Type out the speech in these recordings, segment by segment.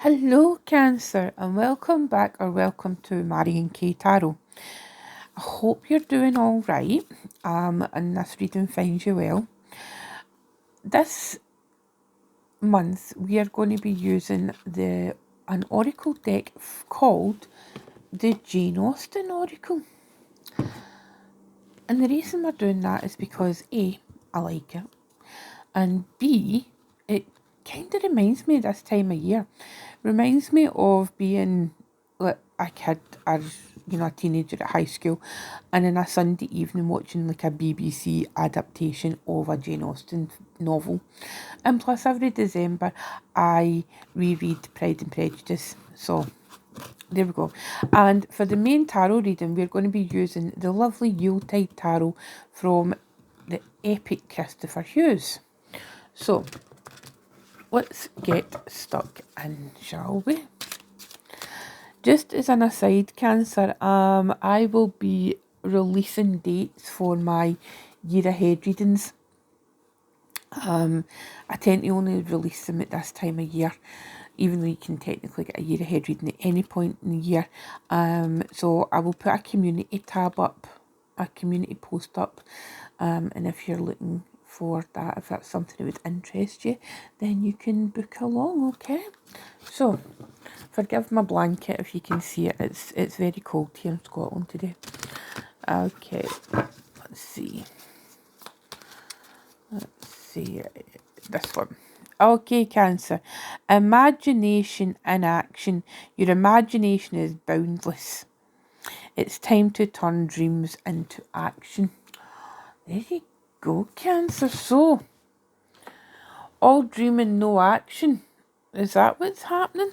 Hello Cancer and welcome back or welcome to Marion K Tarot. I hope you're doing all right and this reading finds you well. This month we are going to be using an oracle deck called the Jane Austen Oracle. And the reason we're doing that is because A, I like it, and B, it kind of reminds me of this time of year. Reminds me of being like a kid or a teenager at high school and in a Sunday evening watching like a BBC adaptation of a Jane Austen novel. And plus every December I reread Pride and Prejudice. So there we go. And for the main tarot reading we're going to be using the lovely Yuletide Tarot from the epic Christopher Hughes. So let's get stuck in, shall we? Just as an aside, Cancer, I will be releasing dates for my year ahead readings. I tend to only release them at this time of year, even though you can technically get a year ahead reading at any point in the year. So I will put a community tab up, a community post up, and if you're looking for that, if that's something that would interest you, then you can book along, okay? So forgive my blanket if you can see it. It's very cold here in Scotland today. Okay, let's see. This one. Okay, Cancer. Imagination in action. Your imagination is boundless. It's time to turn dreams into action. There you go, Cancer. So, all dreaming, no action. Is that what's happening?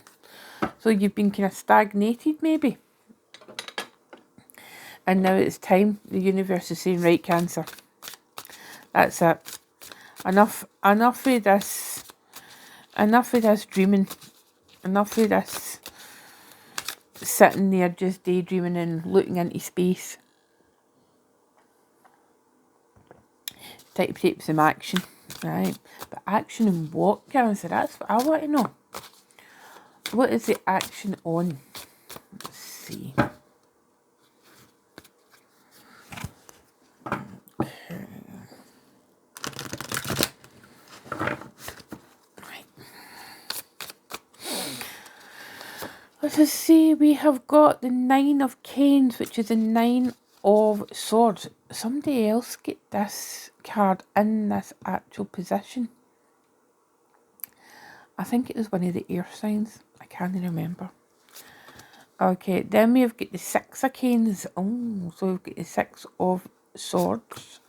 So you've been kind of stagnated maybe. And now it's time. The universe is saying, right, Cancer. That's it. Enough of this. Enough of this dreaming. Enough of this sitting there just daydreaming and looking into space. Time to take some action. Right. But action in what, Cancer? That's what I want to know. What is the action on? Let's see. Let us see, we have got the Nine of Canes, which is the Nine of Swords. Somebody else get this card in this actual position. I think it was one of the air signs. I can't remember. Okay, then we've got the Six of Canes. Oh, so we've got the Six of Swords.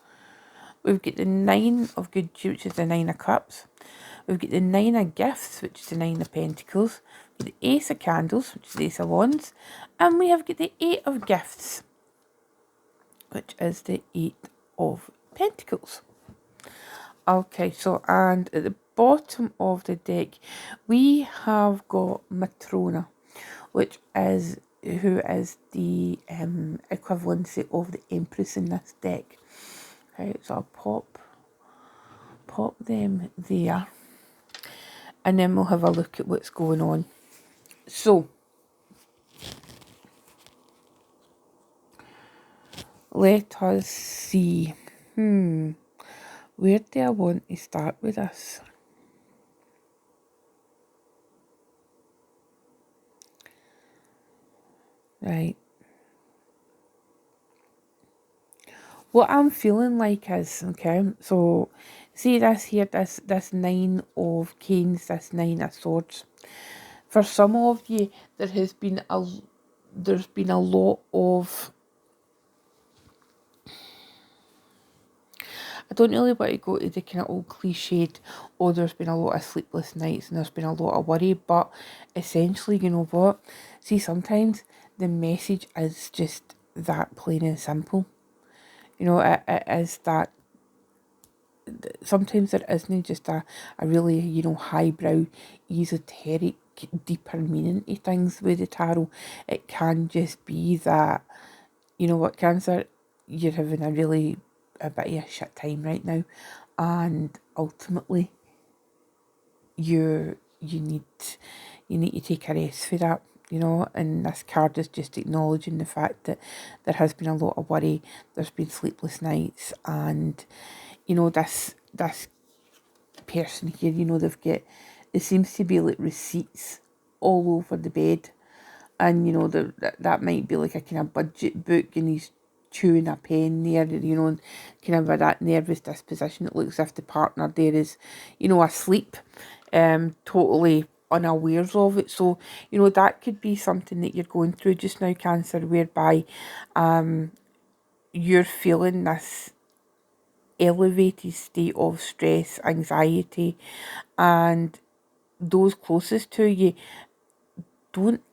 We've got the Nine of Good, which is the Nine of Cups. We've got the Nine of Gifts, which is the Nine of Pentacles. The Ace of Candles, which is the Ace of Wands, and we have got the Eight of Gifts, which is the Eight of Pentacles. Okay, so and at the bottom of the deck we have got Matrona, which is who is the equivalency of the Empress in this deck. Okay, so I'll pop them there, and then we'll have a look at what's going on. So, let us see. Where do I want to start with this? Right. What I'm feeling like is, okay, so see this here, this Nine of Canes, this Nine of Swords. For some of you, there's been a lot of, I don't really want to go to the kind of old cliched, oh, there's been a lot of sleepless nights and there's been a lot of worry, but essentially, you know what? See, sometimes the message is just that plain and simple. You know, it is that sometimes there isn't just a really, highbrow, esoteric, deeper meaning to things with the tarot. It can just be that, you know what, Cancer, you're having a bit of a shit time right now, and ultimately you're you need to take a rest for that, you know. And this card is just acknowledging the fact that there has been a lot of worry, there's been sleepless nights, and you know, this person here, you know, there seems to be like receipts all over the bed, and you know, that might be like a kind of budget book, and he's chewing a pen there, you know, kind of with that nervous disposition. It looks as if the partner there is, you know, asleep, totally unawares of it. So, you know, that could be something that you're going through just now, Cancer, whereby you're feeling this elevated state of stress, anxiety, and those closest to you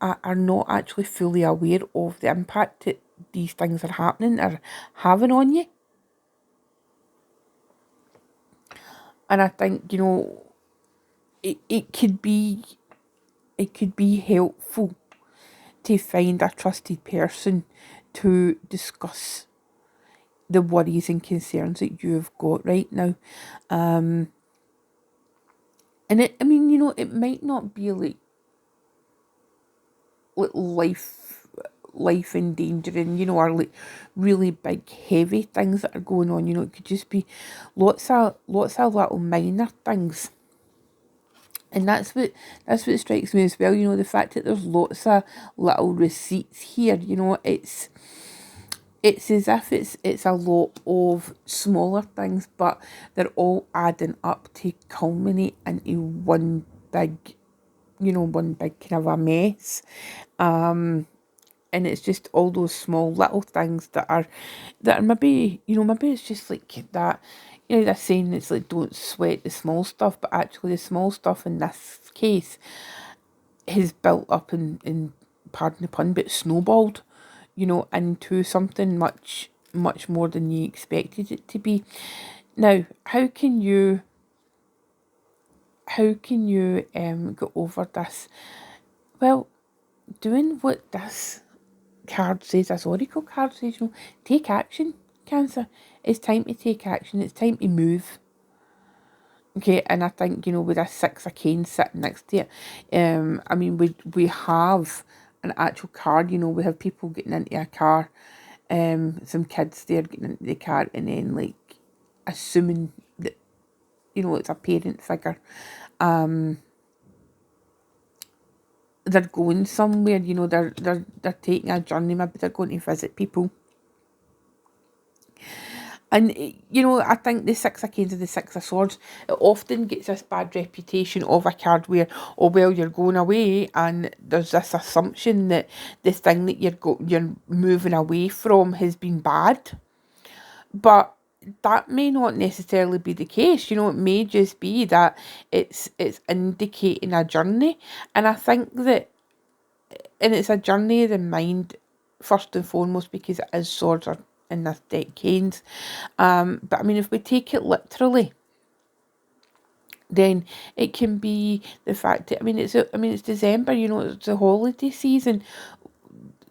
are not actually fully aware of the impact that these things are happening or having on you. And I think, you know, it could be helpful to find a trusted person to discuss the worries and concerns that you've got right now. And I mean, you know, it might not be like life endangering, you know, or like really big heavy things that are going on. You know, it could just be lots of little minor things. And that's what strikes me as well, you know, the fact that there's lots of little receipts here, you know, it's as if it's a lot of smaller things, but they're all adding up to culminate into one big kind of a mess. And it's just all those small little things that are maybe, you know, maybe it's just like that, you know, they're saying it's like don't sweat the small stuff, but actually the small stuff in this case has built up and pardon the pun, but snowballed, you know, into something much more than you expected it to be. Now, how can you get over this? Well, doing what this card says, this oracle card says, you know, take action, Cancer. It's time to take action. It's time to move. Okay, and I think, you know, with a 6 of Canes sitting next to it, I mean, we have an actual card, you know, we have people getting into a car, some kids there getting into the car, and then, like, assuming that, you know, it's a parent figure. They're going somewhere, you know, they're taking a journey, maybe they're going to visit people. And, you know, I think the 6 of Canes and the 6 of Swords, it often gets this bad reputation of a card where, oh, well, you're going away and there's this assumption that the thing that you're moving away from has been bad. But that may not necessarily be the case. You know, it may just be that it's indicating a journey. And I think that, and it's a journey of the mind, first and foremost, because it is swords or in this deck Canes. But I mean, if we take it literally, then it can be the fact that, I mean, it's December, you know, it's the holiday season.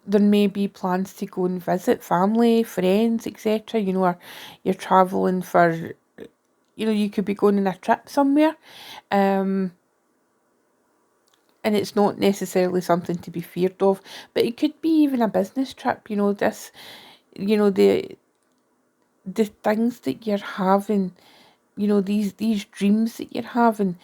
There may be plans to go and visit family, friends, etc. You know, or you're travelling for, you know, you could be going on a trip somewhere. And it's not necessarily something to be feared of, but it could be even a business trip, you know, this, you know, the things that you're having, you know, these dreams that you're having,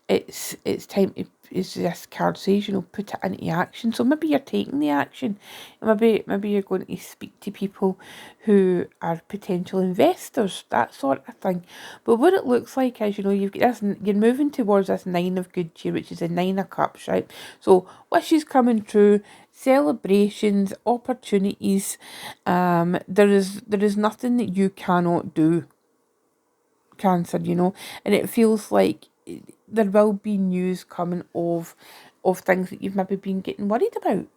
it's time to, as this card says, you know, put it into action. So maybe you're taking the action, maybe you're going to speak to people who are potential investors, that sort of thing. But what it looks like is, you know, you've got this, you're moving towards this 9 of good cheer, which is a 9 of cups, right? So wishes coming true, celebrations, opportunities. There is nothing that you cannot do, Cancer, you know, and it feels like there will be news coming of things that you've maybe been getting worried about.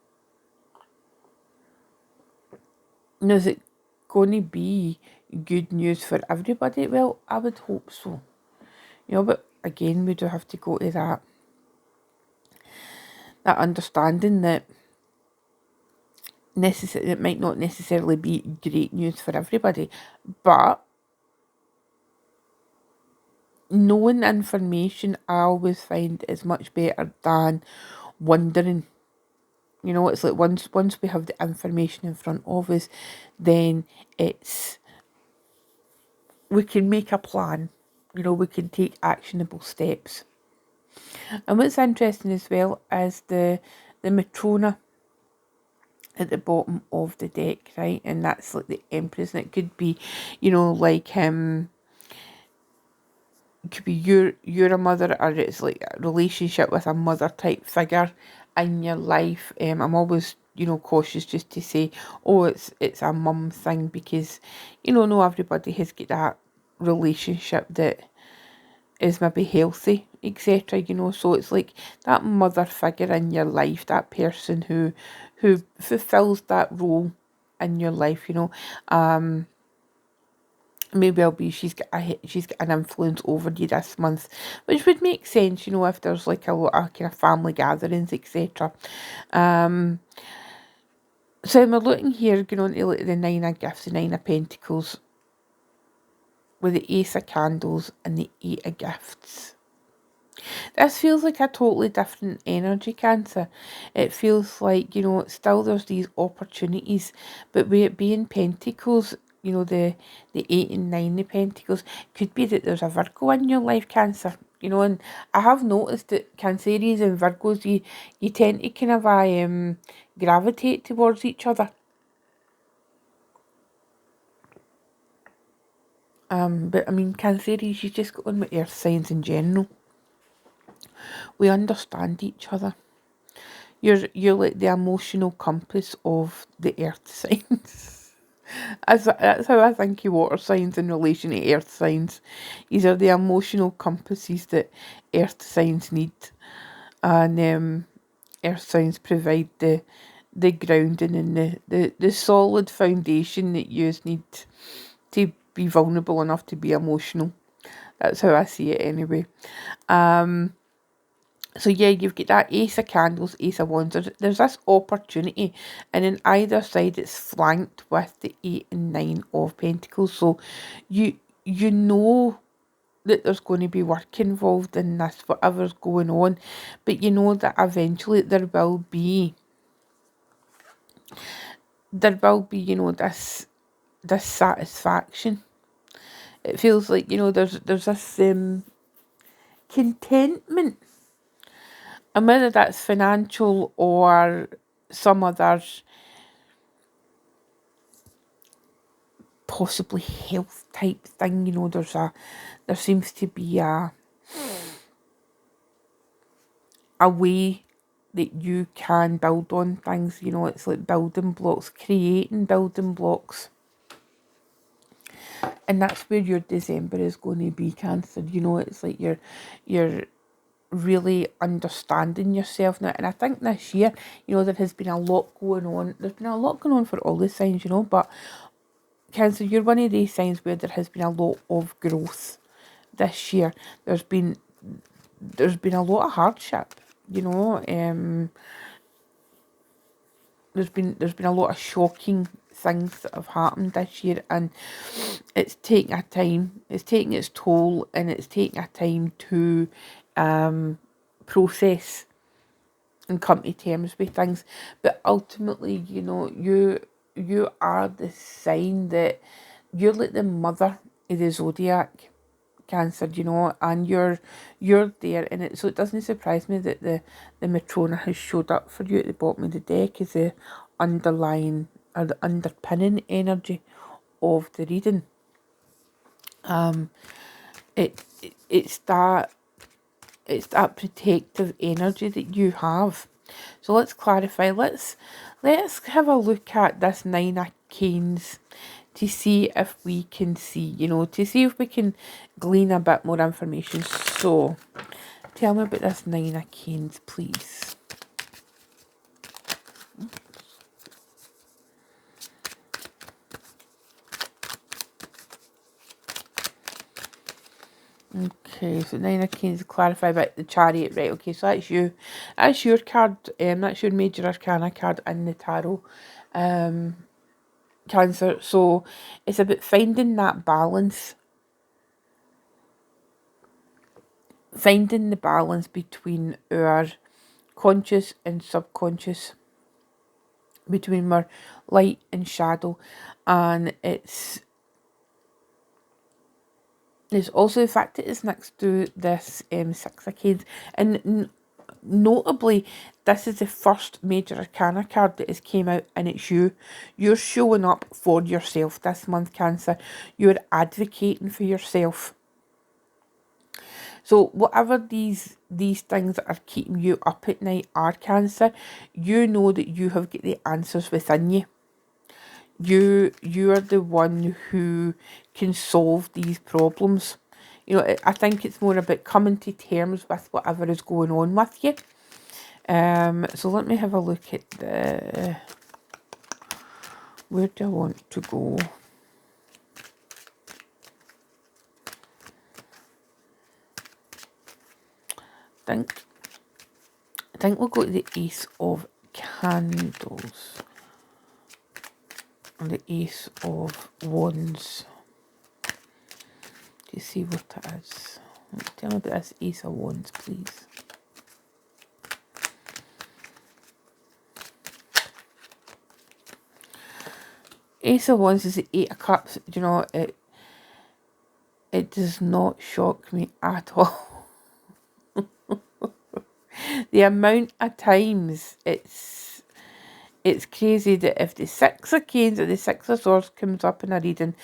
Now, is it going to be good news for everybody? Well, I would hope so, you know, but again, we do have to go to that understanding that it might not necessarily be great news for everybody, but knowing information, I always find, is much better than wondering. You know, it's like once we have the information in front of us, then we can make a plan. You know, we can take actionable steps. And what's interesting as well is the Matrona at the bottom of the deck, right? And that's like the Empress, and it could be, you know, like it could be you're a mother, or it's like a relationship with a mother type figure in your life. I'm always, you know, cautious just to say, oh, it's a mum thing, because, you know, not everybody has got that relationship that is maybe healthy, etc. You know, so it's like that mother figure in your life, that person who fulfills that role in your life. You know, maybe I'll be she's got an influence over you this month, which would make sense. You know, if there's like a lot of kind of family gatherings, etc. So we're looking here, going on to like the Nine of Gifts, the Nine of Pentacles, with the Ace of Candles and the Eight of Gifts. This feels like a totally different energy, Cancer. It feels like, you know, still there's these opportunities, but with it being Pentacles, you know, the 8 and 9 of Pentacles, could be that there's a Virgo in your life, Cancer. You know, and I have noticed that Canceres and Virgos, you tend to kind of gravitate towards each other. But I mean, Canceres, you just go on with earth signs in general. We understand each other. You're like the emotional compass of the earth signs. That's how I think of water signs in relation to earth signs. These are the emotional compasses that earth signs need. And earth signs provide the grounding and the solid foundation that you need to be vulnerable enough to be emotional. That's how I see it anyway. So yeah, you've got that Ace of Candles, Ace of Wands. There's this opportunity, and on either side it's flanked with the 8 and 9 of Pentacles. So you know that there's going to be work involved in this, whatever's going on, but you know that eventually there will be, you know, this satisfaction. It feels like, you know, there's this contentment. And whether that's financial or some other possibly health type thing, you know, there seems to be a way that you can build on things. You know, it's like building blocks, creating building blocks. And that's where your December is going to be, Cancer. You know, it's like you're really understanding yourself now. And I think this year, you know, there has been a lot going on. There's been a lot going on for all the signs, you know, but Cancer, you're one of these signs where there has been a lot of growth this year. There's been a lot of hardship, you know. There's been a lot of shocking things that have happened this year, and it's taking a time. It's taking its toll, and it's taking a time to process and come to terms with things. But ultimately, you know, you are the sign that you're like the mother of the zodiac, Cancer, you know, and you're there, and so it doesn't surprise me that the Matrona has showed up for you at the bottom of the deck as the underlying or the underpinning energy of the reading. It's that protective energy that you have. So let's clarify. Let's have a look at this Nine of Canes to see if we can see, you know, to see if we can glean a bit more information. So tell me about this Nine of Canes, please. Okay, so Nine of Canes, clarify about the Chariot, right? Okay, so that's you. That's your card. That's your Major Arcana card in the tarot. Cancer. So it's about finding that balance. finding the balance between our conscious and subconscious, between our light and shadow. And it's also the fact that it's next to this Six of Wands, and notably, this is the first major arcana card that has came out, and it's you. You're showing up for yourself this month, Cancer. You're advocating for yourself. So whatever these things that are keeping you up at night are, Cancer, you know that you have got the answers within you. You are the one who can solve these problems. You know, I think it's more about coming to terms with whatever is going on with you. So let me have a look at the, where do I want to go? I think we'll go to the Ace of Candles and the Ace of Wands to see what it is. Tell me about this Ace of Wands, please. Ace of Wands is the Eight of Cups. You know, it does not shock me at all. The amount of times it's crazy that if the Six of Wands or the Six of Swords comes up in a reading,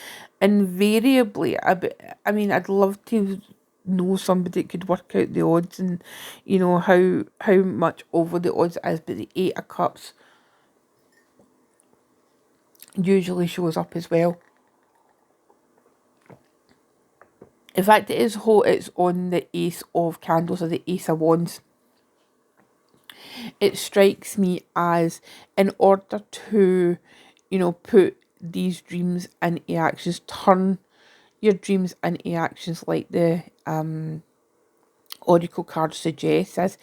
invariably, I mean, I'd love to know somebody that could work out the odds and, you know, how much over the odds it is, but the Eight of Cups usually shows up as well. In fact, it's on the Ace of Candles or the Ace of Wands. It strikes me as, in order to, you know, put these dreams into actions, turn your dreams into actions, like the Oracle card suggests, is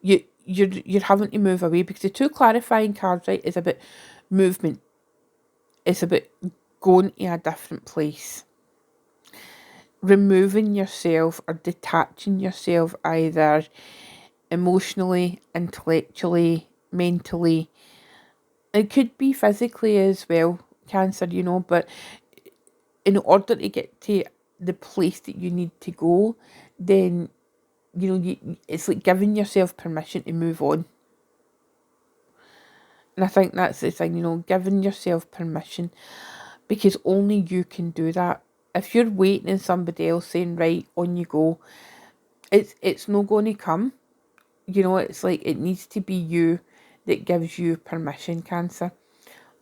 you're having to move away, because the two clarifying cards, right, is about movement. It's about going to a different place, removing yourself or detaching yourself, either emotionally, intellectually, mentally. It could be physically as well, Cancer, you know, but in order to get to the place that you need to go, then, you know, it's like giving yourself permission to move on. And I think that's the thing, you know, giving yourself permission, because only you can do that. If you're waiting and somebody else saying, right, on you go, it's not going to come. You know, it's like it needs to be you that gives you permission, Cancer.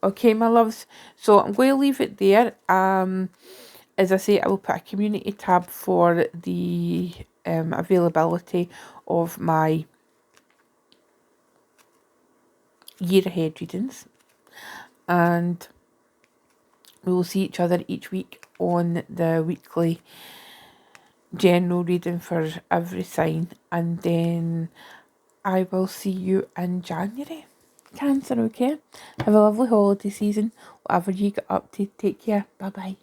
Okay, my loves. So I'm going to leave it there. As I say, I will put a community tab for the availability of my year ahead readings. And we will see each other each week on the weekly general reading for every sign. And then I will see you in January. Cancer, okay? Have a lovely holiday season. Whatever you get up to, take care. Bye-bye.